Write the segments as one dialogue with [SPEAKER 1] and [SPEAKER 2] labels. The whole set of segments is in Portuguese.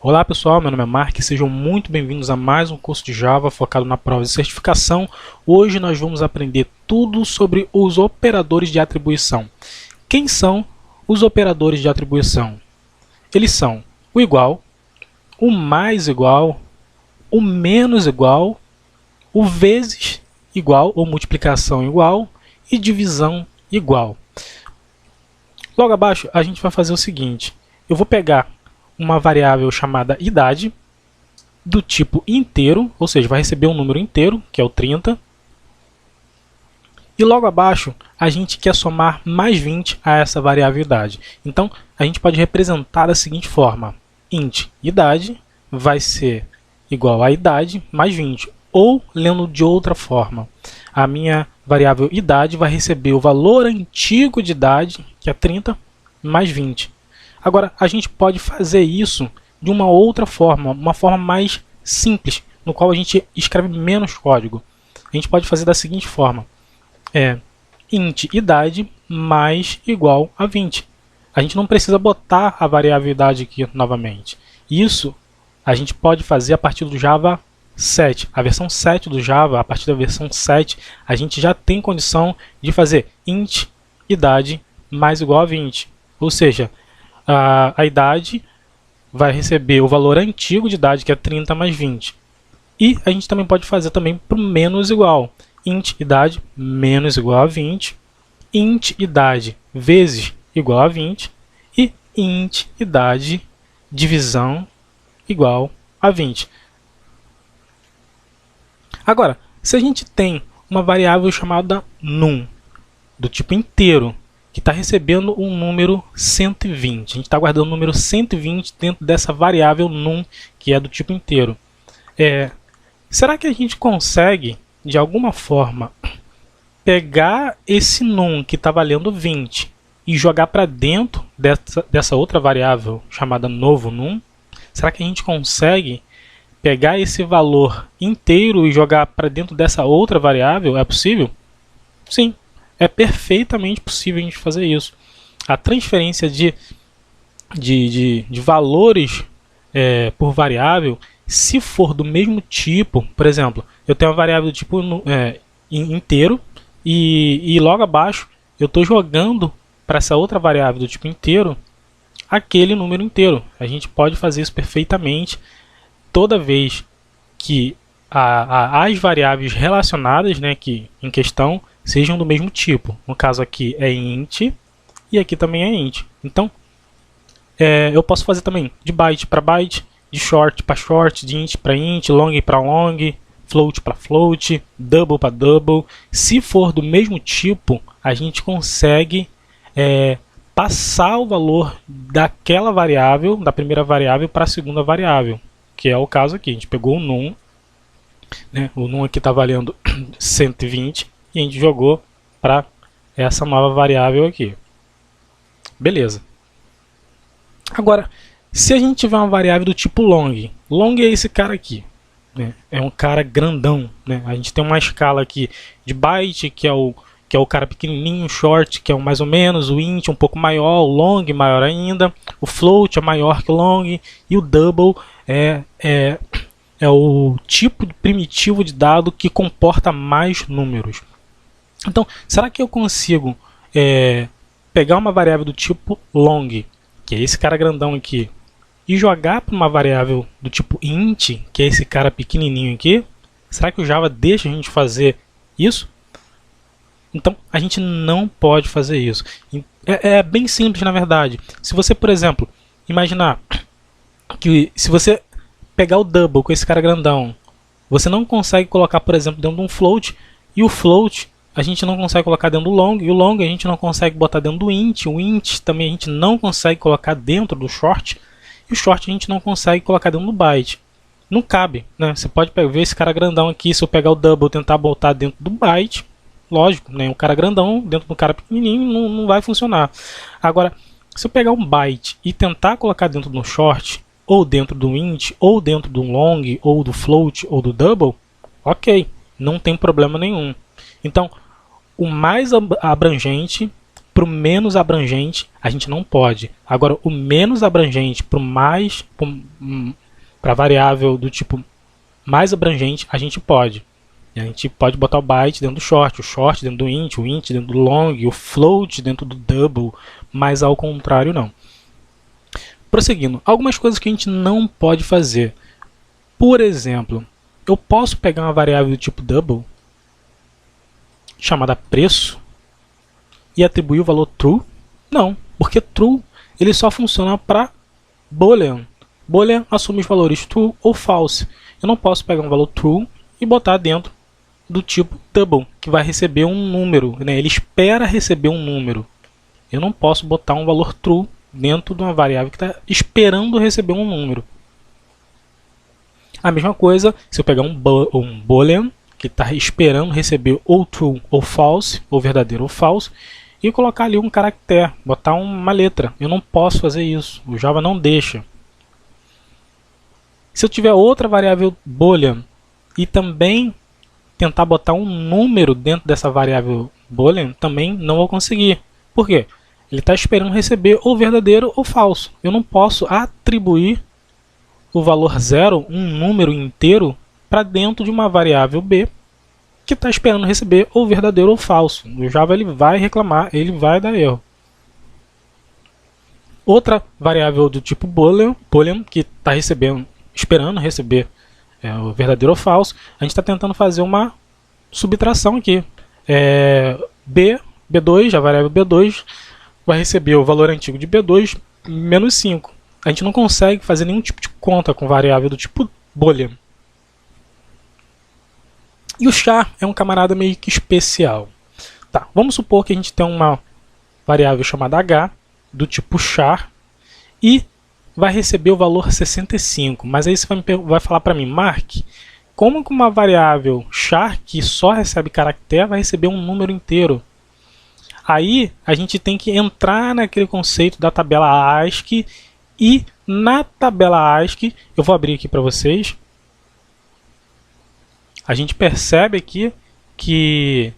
[SPEAKER 1] Olá pessoal, meu nome é Mark, sejam muito bem-vindos a mais um curso de Java focado na prova de certificação. Hoje nós vamos aprender tudo sobre os operadores de atribuição. Quem são os operadores de atribuição? Eles são o igual, o mais igual, o menos igual, o vezes igual ou multiplicação igual e divisão igual. Logo abaixo a gente vai fazer o seguinte, eu vou pegar uma variável chamada idade, do tipo inteiro, ou seja, vai receber um número inteiro, que é o 30. E logo abaixo, a gente quer somar mais 20 a essa variável idade. Então, a gente pode representar da seguinte forma. Int idade vai ser igual a idade mais 20. Ou, lendo de outra forma, a minha variável idade vai receber o valor antigo de idade, que é 30, mais 20. Agora, a gente pode fazer isso de uma outra forma, uma forma mais simples, no qual a gente escreve menos código. A gente pode fazer da seguinte forma, int idade mais igual a 20. A gente não precisa botar a variável idade aqui novamente. Isso a gente pode fazer a partir do Java 7. A versão 7 do Java, a partir da versão 7, a gente já tem condição de fazer int idade mais igual a 20. Ou seja, a idade vai receber o valor antigo de idade, que é 30 mais 20. E a gente também pode fazer também para o menos igual. Int idade menos igual a 20. Int idade vezes igual a 20. E int idade divisão igual a 20. Agora, se a gente tem uma variável chamada num, do tipo inteiro, que está recebendo um número 120. A gente está guardando o número 120 dentro dessa variável num, que é do tipo inteiro. Será que a gente consegue, de alguma forma, pegar esse num que está valendo 20 e jogar para dentro dessa outra variável chamada novo num? Será que a gente consegue pegar esse valor inteiro e jogar para dentro dessa outra variável? É possível? Sim. É perfeitamente possível a gente fazer isso. A transferência de valores por variável, se for do mesmo tipo, por exemplo, eu tenho uma variável do tipo inteiro e logo abaixo eu estou jogando para essa outra variável do tipo inteiro aquele número inteiro. A gente pode fazer isso perfeitamente toda vez que as variáveis relacionadas, que em questão, sejam do mesmo tipo. No caso aqui é int e aqui também é int. Então, eu posso fazer também de byte para byte, de short para short, de int para int, long para long, float para float, double para double. Se for do mesmo tipo, a gente consegue passar o valor daquela variável, da primeira variável, para a segunda variável, que é o caso aqui. A gente pegou o num, o num aqui está valendo 120, e a gente jogou para essa nova variável aqui. Beleza. Agora, se a gente tiver uma variável do tipo long, long é esse cara aqui, é um cara grandão, A gente tem uma escala aqui de byte, que é o cara pequenininho, short, que é o mais ou menos, o int um pouco maior, o long maior ainda, o float é maior que o long, e o double é o tipo primitivo de dado que comporta mais números. Então, será que eu consigo pegar uma variável do tipo long, que é esse cara grandão aqui, e jogar para uma variável do tipo int, que é esse cara pequenininho aqui? Será que o Java deixa a gente fazer isso? Então, a gente não pode fazer isso. É bem simples, na verdade. Se você, por exemplo, imaginar que se você pegar o double com esse cara grandão, você não consegue colocar, por exemplo, dentro de um float, e o float a gente não consegue colocar dentro do long, e o long a gente não consegue botar dentro do int, o int também a gente não consegue colocar dentro do short, e o short a gente não consegue colocar dentro do byte. Não cabe, Você pode ver esse cara grandão aqui, se eu pegar o double e tentar botar dentro do byte, lógico, o cara grandão dentro do cara pequenininho não vai funcionar. Agora, se eu pegar um byte e tentar colocar dentro do short, ou dentro do int, ou dentro do long, ou do float, ou do double, ok, não tem problema nenhum. Então, o mais abrangente para o menos abrangente, a gente não pode. Agora, o menos abrangente para a variável do tipo mais abrangente, a gente pode. A gente pode botar o byte dentro do short, o short dentro do int, o int dentro do long, o float dentro do double, mas ao contrário não. Prosseguindo, algumas coisas que a gente não pode fazer. Por exemplo, eu posso pegar uma variável do tipo double, chamada preço, e atribuir o valor true? Não, porque true ele só funciona para boolean. Boolean assume os valores true ou false. Eu não posso pegar um valor true e botar dentro do tipo double, que vai receber um número, né? Ele espera receber um número. Eu não posso botar um valor true dentro de uma variável que está esperando receber um número. A mesma coisa se eu pegar um boolean, que está esperando receber ou true ou false, ou verdadeiro ou falso, e colocar ali um caractere, botar uma letra. Eu não posso fazer isso, o Java não deixa. Se eu tiver outra variável boolean e também tentar botar um número dentro dessa variável boolean, também não vou conseguir. Por quê? Ele está esperando receber ou verdadeiro ou falso. Eu não posso atribuir o valor 0, um número inteiro, para dentro de uma variável b que está esperando receber ou verdadeiro ou falso. O Java ele vai reclamar, ele vai dar erro. Outra variável do tipo boolean que está esperando receber o verdadeiro ou falso, a gente está tentando fazer uma subtração aqui. B2, a variável B2, vai receber o valor antigo de B2 menos 5. A gente não consegue fazer nenhum tipo de conta com variável do tipo boolean. E o char é um camarada meio que especial. Tá, vamos supor que a gente tem uma variável chamada h, do tipo char, e vai receber o valor 65. Mas aí você vai falar para mim, Mark, como que uma variável char que só recebe caractere vai receber um número inteiro? Aí a gente tem que entrar naquele conceito da tabela ASCII, e na tabela ASCII, eu vou abrir aqui para vocês, a gente percebe aqui que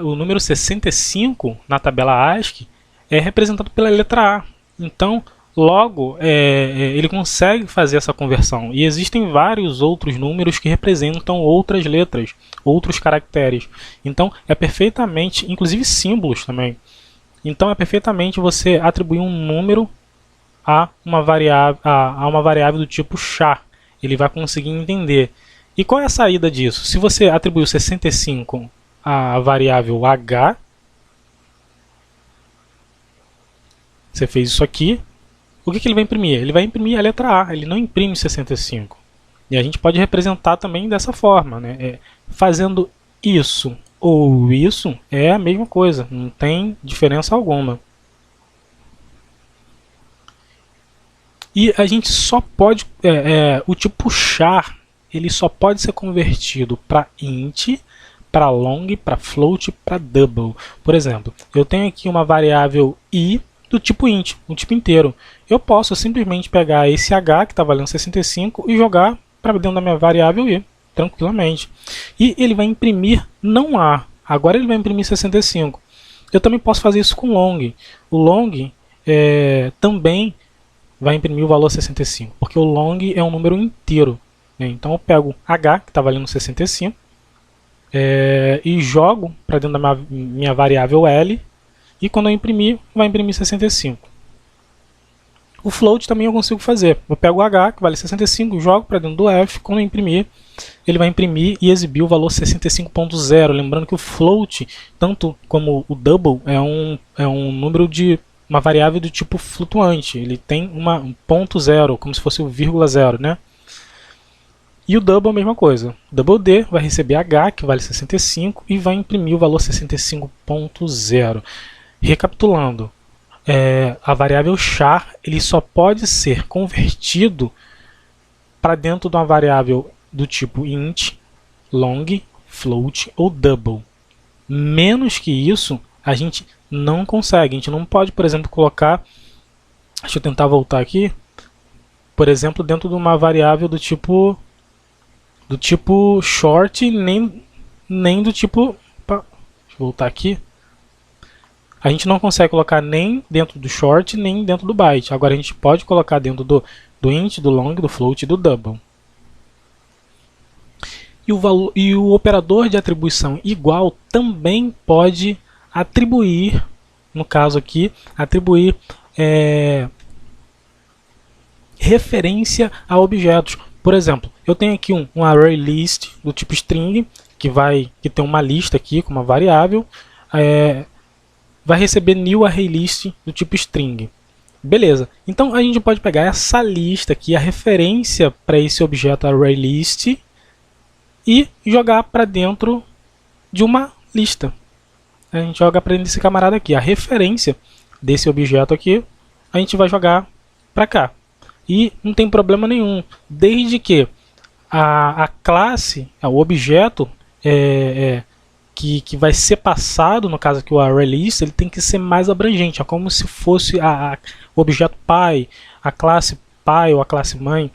[SPEAKER 1] o número 65 na tabela ASCII é representado pela letra A. Então, logo, ele consegue fazer essa conversão. E existem vários outros números que representam outras letras, outros caracteres. Então, é perfeitamente, inclusive símbolos também. Então, é perfeitamente você atribuir um número a uma variável do tipo char. Ele vai conseguir entender. E qual é a saída disso? Se você atribuiu 65 à variável h, você fez isso aqui, o que ele vai imprimir? Ele vai imprimir a letra A, ele não imprime 65. E a gente pode representar também dessa forma, né? Fazendo isso ou isso é a mesma coisa, não tem diferença alguma. E a gente só pode, o tipo char, ele só pode ser convertido para int, para long, para float, para double. Por exemplo, eu tenho aqui uma variável i do tipo int, um tipo inteiro. Eu posso simplesmente pegar esse h que está valendo 65 e jogar para dentro da minha variável i, tranquilamente. E ele vai imprimir não a, agora ele vai imprimir 65. Eu também posso fazer isso com long. O long também vai imprimir o valor 65, porque o long é um número inteiro, né? Então eu pego h, que está valendo 65, e jogo para dentro da minha variável L, e quando eu imprimir, vai imprimir 65. O float também eu consigo fazer. Eu pego o H, que vale 65, jogo para dentro do F, quando eu imprimir, ele vai imprimir e exibir o valor 65.0. Lembrando que o float, tanto como o double, é um número de uma variável do tipo flutuante. Ele tem um ponto zero, como se fosse o vírgula zero, né? E o double é a mesma coisa. O double D vai receber H, que vale 65, e vai imprimir o valor 65.0. Recapitulando, a variável char ele só pode ser convertido para dentro de uma variável do tipo int, long, float ou double. Menos que isso, a gente não consegue. A gente não pode, por exemplo, colocar... Deixa eu tentar voltar aqui. Por exemplo, dentro de uma variável do tipo short, nem do tipo... Opa, deixa eu voltar aqui. a gente não consegue colocar nem dentro do short, nem dentro do byte. Agora a gente pode colocar dentro do int, do long, do float e do double. E o operador de atribuição igual também pode atribuir, no caso aqui, atribuir referência a objetos. Por exemplo, eu tenho aqui um array list do tipo string, que tem uma lista aqui com uma variável, vai receber new array list do tipo string. Beleza, então a gente pode pegar essa lista aqui, a referência para esse objeto array list, e jogar para dentro de uma lista. A gente joga para dentro desse camarada aqui, a referência desse objeto aqui, a gente vai jogar para cá. E não tem problema nenhum, desde que a classe, o objeto que vai ser passado, no caso aqui o ArrayList, ele tem que ser mais abrangente. É como se fosse o objeto pai, a classe pai ou a classe mãe.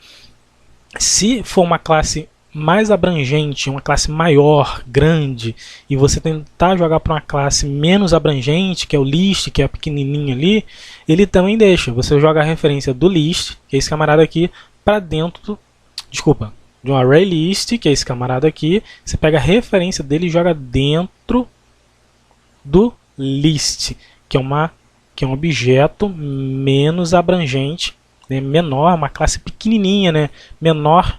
[SPEAKER 1] Se for uma classe mais abrangente, uma classe maior, grande, e você tentar jogar para uma classe menos abrangente, que é o list, que é a pequenininha ali, ele também deixa. Você joga a referência do list, que é esse camarada aqui, para dentro, de um array list, que é esse camarada aqui, você pega a referência dele e joga dentro do list, que é um objeto menos abrangente, né, menor, uma classe pequenininha, né, menor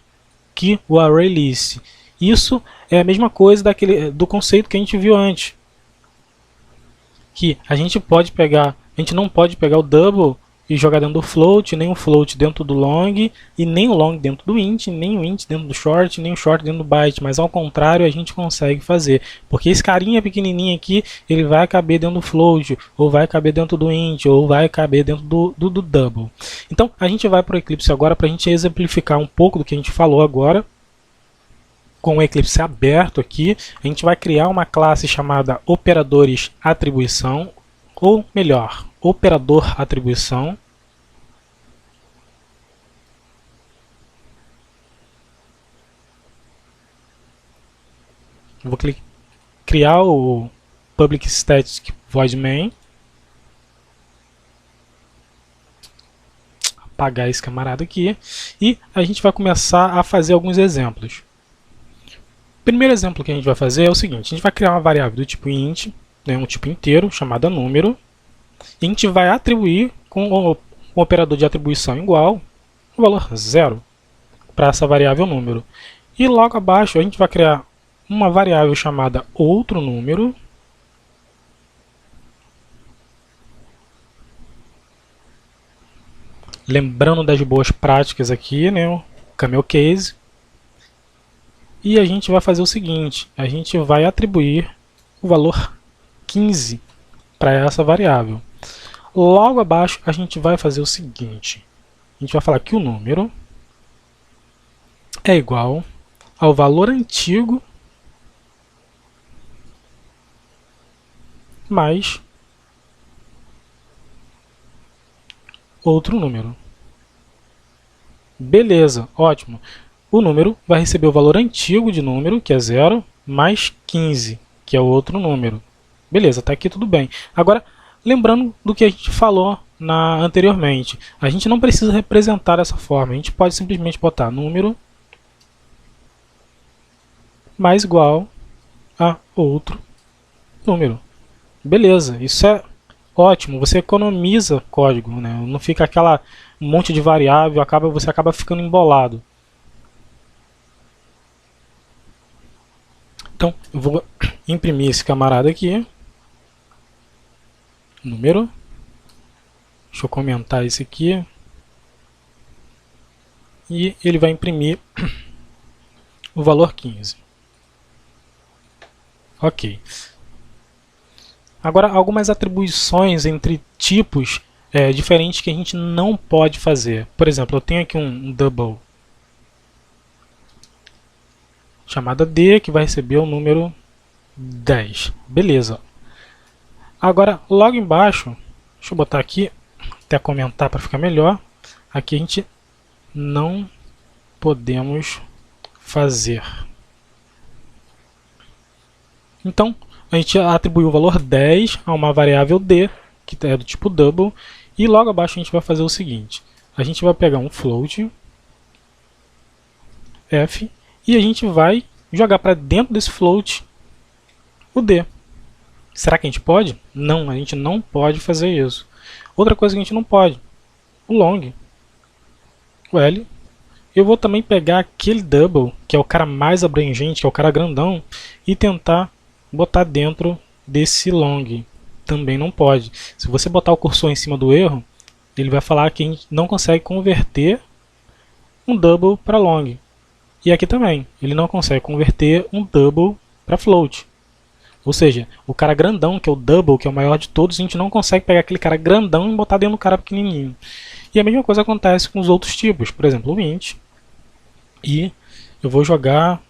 [SPEAKER 1] que o ArrayList. Isso é a mesma coisa do conceito que a gente viu antes, que a gente não pode pegar o double e jogar dentro do float, nem o float dentro do long, e nem o long dentro do int, nem o int dentro do short, nem o short dentro do byte, mas ao contrário a gente consegue fazer, porque esse carinha pequenininho aqui, ele vai caber dentro do float, ou vai caber dentro do int, ou vai caber dentro do double. Então a gente vai para o Eclipse agora para a gente exemplificar um pouco do que a gente falou agora. Com o Eclipse aberto aqui, a gente vai criar uma classe chamada operadores atribuição, ou melhor, operador atribuição. Vou criar o public static void main. Apagar esse camarada aqui. E a gente vai começar a fazer alguns exemplos. O primeiro exemplo que a gente vai fazer é o seguinte: a gente vai criar uma variável do tipo int, né, um tipo inteiro, chamada número. E a gente vai atribuir com o operador de atribuição igual o valor 0 para essa variável número. E logo abaixo a gente vai criar uma variável chamada outro número. Lembrando das boas práticas aqui, né, o camel case. E a gente vai fazer o seguinte: a gente vai atribuir o valor 15 para essa variável. Logo abaixo a gente vai fazer o seguinte: a gente vai falar que o número é igual ao valor antigo mais outro número. Beleza, ótimo. O número vai receber o valor antigo de número, que é 0, mais 15, que é o outro número. Beleza, tá aqui tudo bem. Agora, lembrando do que a gente falou anteriormente, a gente não precisa representar dessa forma. A gente pode simplesmente botar número mais igual a outro número. Beleza, isso é ótimo, você economiza código, né? Não fica aquela monte de variável, você acaba ficando embolado. Então, eu vou imprimir esse camarada aqui, número. Deixa eu comentar esse aqui. E ele vai imprimir o valor 15. Ok. Agora, algumas atribuições entre tipos diferentes que a gente não pode fazer. Por exemplo, eu tenho aqui um double chamada D, que vai receber o número 10. Beleza. Agora, logo embaixo, deixa eu botar aqui, até comentar para ficar melhor. Aqui a gente não podemos fazer. Então, a gente atribuiu o valor 10 a uma variável d, que é do tipo double, e logo abaixo a gente vai fazer o seguinte, a gente vai pegar um float f e a gente vai jogar para dentro desse float o d. Será que a gente pode? Não, a gente não pode fazer isso. Outra coisa que a gente não pode, o long, o L. Eu vou também pegar aquele double, que é o cara mais abrangente, que é o cara grandão, e tentar botar dentro desse long. Também não pode. Se você botar o cursor em cima do erro, ele vai falar que a gente não consegue converter um double para long. E aqui também, ele não consegue converter um double para float. Ou seja, o cara grandão, que é o double, que é o maior de todos, a gente não consegue pegar aquele cara grandão e botar dentro do cara pequenininho. E a mesma coisa acontece com os outros tipos, por exemplo, o int. E eu vou jogar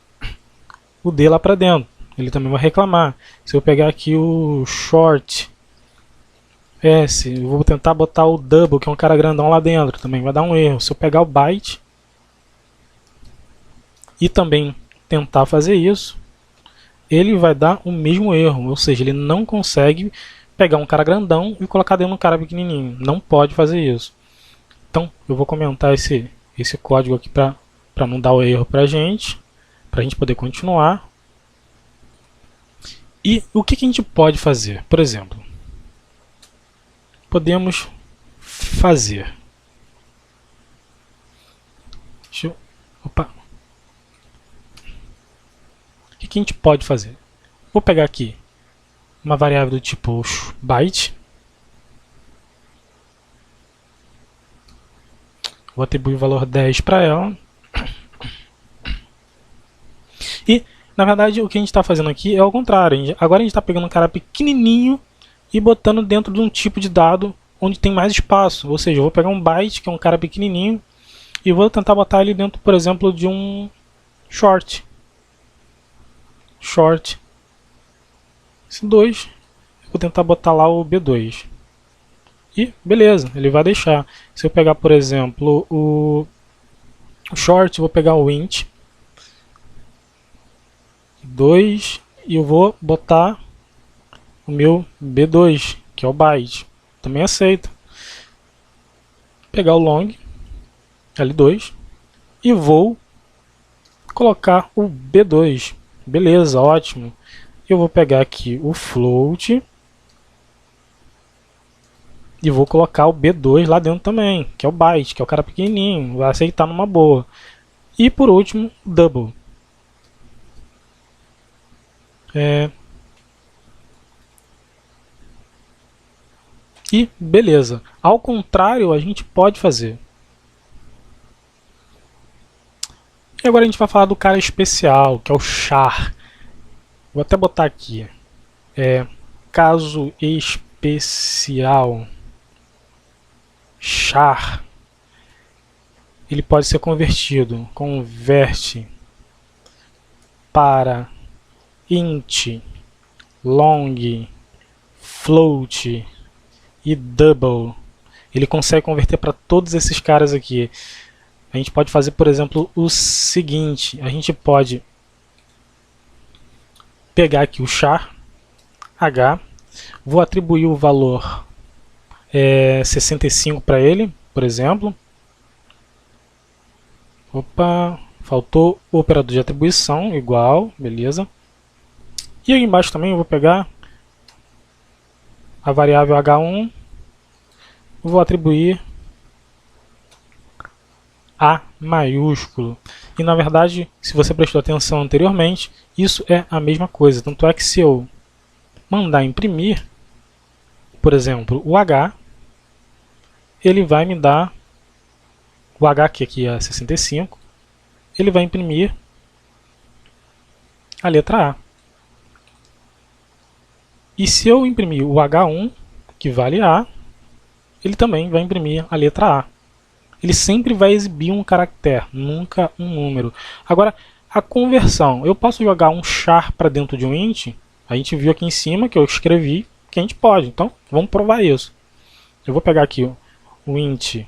[SPEAKER 1] o d lá para dentro. Ele também vai reclamar. Se eu pegar aqui o short s, eu vou tentar botar o double, que é um cara grandão lá dentro, também vai dar um erro. Se eu pegar o byte e também tentar fazer isso, ele vai dar o mesmo erro, ou seja, ele não consegue pegar um cara grandão e colocar dentro de um cara pequenininho. Não pode fazer isso. Então, eu vou comentar esse código aqui para não dar o erro para a gente poder continuar. E o que a gente pode fazer? Por exemplo, podemos fazer... Opa! O que a gente pode fazer? Vou pegar aqui uma variável do tipo byte. Vou atribuir o valor 10 para ela. E, na verdade, o que a gente está fazendo aqui é o contrário. Agora a gente está pegando um cara pequenininho e botando dentro de um tipo de dado onde tem mais espaço. Ou seja, eu vou pegar um byte, que é um cara pequenininho, e vou tentar botar ele dentro, por exemplo, de um short. Esse 2, eu vou tentar botar lá o B2. E beleza, ele vai deixar. Se eu pegar, por exemplo, o short, vou pegar o int 2 e eu vou botar o meu B2, que é o byte. Também aceita. Pegar o long L2 e vou colocar o B2. Beleza, ótimo. Eu vou pegar aqui o float e vou colocar o B2 lá dentro também, que é o byte, que é o cara pequenininho, vai aceitar numa boa. E por último, double. E beleza. Ao contrário, a gente pode fazer. E agora a gente vai falar do cara especial, que é o char. Vou até botar aqui. Caso especial. Char. Ele pode ser convertido. Converte para int, long, float e double. Ele consegue converter para todos esses caras aqui. A gente pode fazer, por exemplo, o seguinte. A gente pode pegar aqui o char h, vou atribuir o valor 65 para ele, por exemplo. Opa, faltou o operador de atribuição, igual, beleza. E aí embaixo também eu vou pegar a variável h1, vou atribuir A maiúsculo. E na verdade, se você prestou atenção anteriormente, isso é a mesma coisa. Tanto é que se eu mandar imprimir, por exemplo, o H, ele vai me dar o H, que aqui é 65, ele vai imprimir a letra A. E se eu imprimir o H1, que vale A, ele também vai imprimir a letra A. Ele sempre vai exibir um caractere, nunca um número. Agora, a conversão. Eu posso jogar um char para dentro de um int? A gente viu aqui em cima que eu escrevi que a gente pode. Então, vamos provar isso. Eu vou pegar aqui o int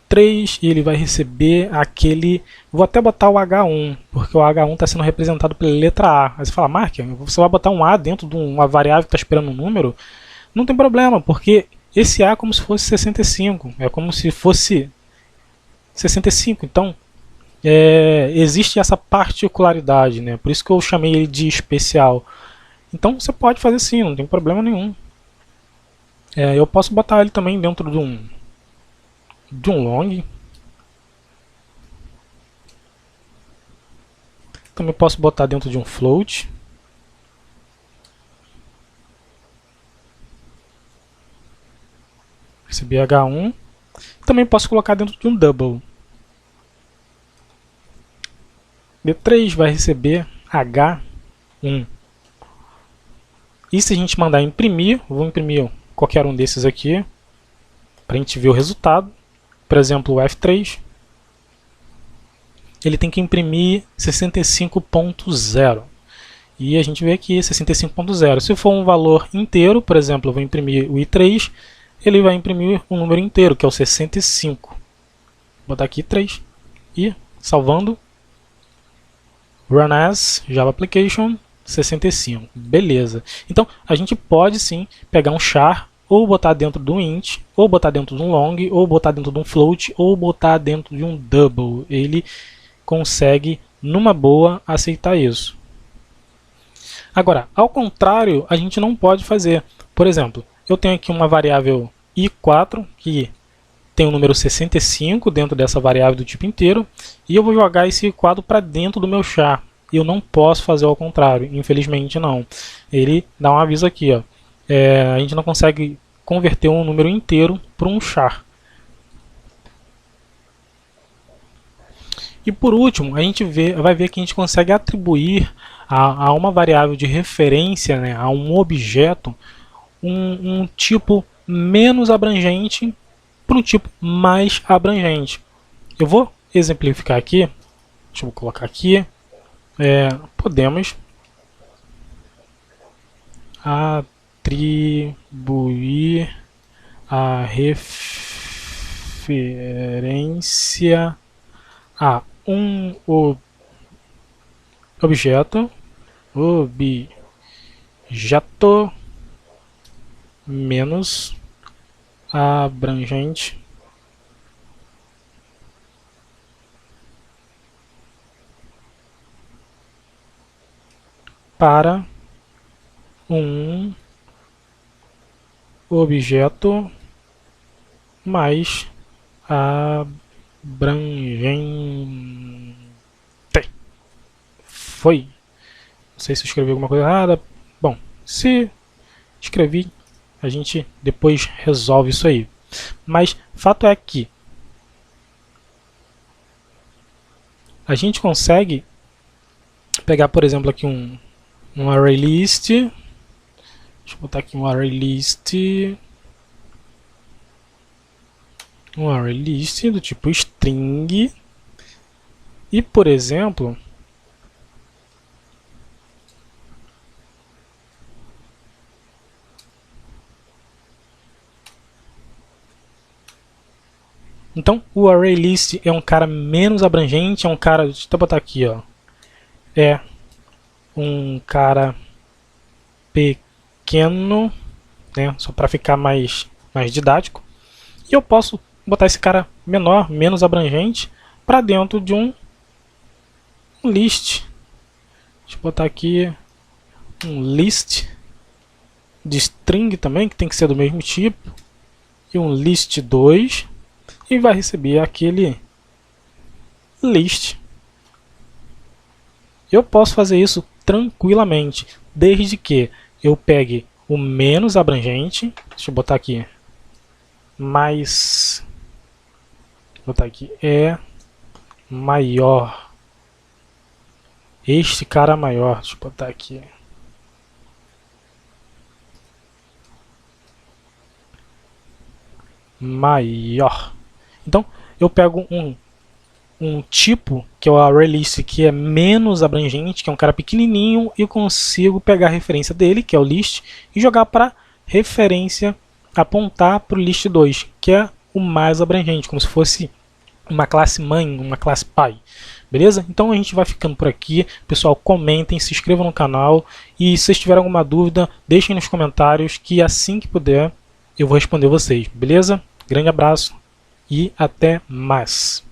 [SPEAKER 1] 3 e ele vai receber aquele... Vou até botar o H1, porque o H1 está sendo representado pela letra A. Aí você fala, Mark, você vai botar um A dentro de uma variável que está esperando um número? Não tem problema, porque esse A é como se fosse 65. É como se fosse 65. Então, existe essa particularidade, né? Por isso que eu chamei ele de especial. Então, você pode fazer sim, não tem problema nenhum. Eu posso botar ele também dentro de um long. Também posso botar dentro de um float. Recebi H1. Também posso colocar dentro de um double. B3 vai receber H1. E se a gente mandar imprimir, vou imprimir qualquer um desses aqui, para a gente ver o resultado. Por exemplo, o F3. Ele tem que imprimir 65.0. E a gente vê aqui 65.0. Se for um valor inteiro, por exemplo, eu vou imprimir o I3, ele vai imprimir um número inteiro, que é o 65. Vou botar aqui 3 e salvando. Run as Java Application 65. Beleza. Então a gente pode sim pegar um char, ou botar dentro de um int, ou botar dentro de um long, ou botar dentro de um float, ou botar dentro de um double. Ele consegue, numa boa, aceitar isso. Agora, ao contrário, a gente não pode fazer. Por exemplo, eu tenho aqui uma variável i4, que tem o número 65 dentro dessa variável do tipo inteiro, e eu vou jogar esse i4 para dentro do meu char. Eu não posso fazer ao contrário, infelizmente não. Ele dá um aviso aqui, ó. A gente não consegue converter um número inteiro para um char. E por último, a gente vai ver que a gente consegue atribuir a uma variável de referência, né, a um objeto, um tipo menos abrangente para um tipo mais abrangente. Eu vou exemplificar aqui. Deixa eu colocar aqui. Podemos atribuir a referência a um objeto menos abrangente para um objeto mais abrangente. Foi. Não sei se eu escrevi alguma coisa errada. Bom, se escrevi, a gente depois resolve isso aí. Mas fato é que a gente consegue pegar, por exemplo, aqui um array list. Deixa eu botar aqui um array list. Um array list do tipo string. E, por exemplo, então o array list é um cara menos abrangente, é um cara, deixa eu botar aqui, ó, é um cara pequeno, né, só para ficar mais didático. E eu posso botar esse cara menor, menos abrangente, para dentro de um list. Deixa eu botar aqui um list de string também, que tem que ser do mesmo tipo, e um list 2, e vai receber aquele list. Eu posso fazer isso tranquilamente, desde que eu pegue o menos abrangente. Deixa eu botar aqui mais, vou botar aqui maior, este cara maior, deixa eu botar aqui maior. Então eu pego um tipo, que é o array list, que é menos abrangente, que é um cara pequenininho, e eu consigo pegar a referência dele, que é o list, e jogar para referência, apontar para o list 2, que é o mais abrangente, como se fosse uma classe mãe, uma classe pai. Beleza? Então a gente vai ficando por aqui. Pessoal, comentem, se inscrevam no canal. E se vocês tiverem alguma dúvida, deixem nos comentários que assim que puder eu vou responder vocês. Beleza? Grande abraço e até mais.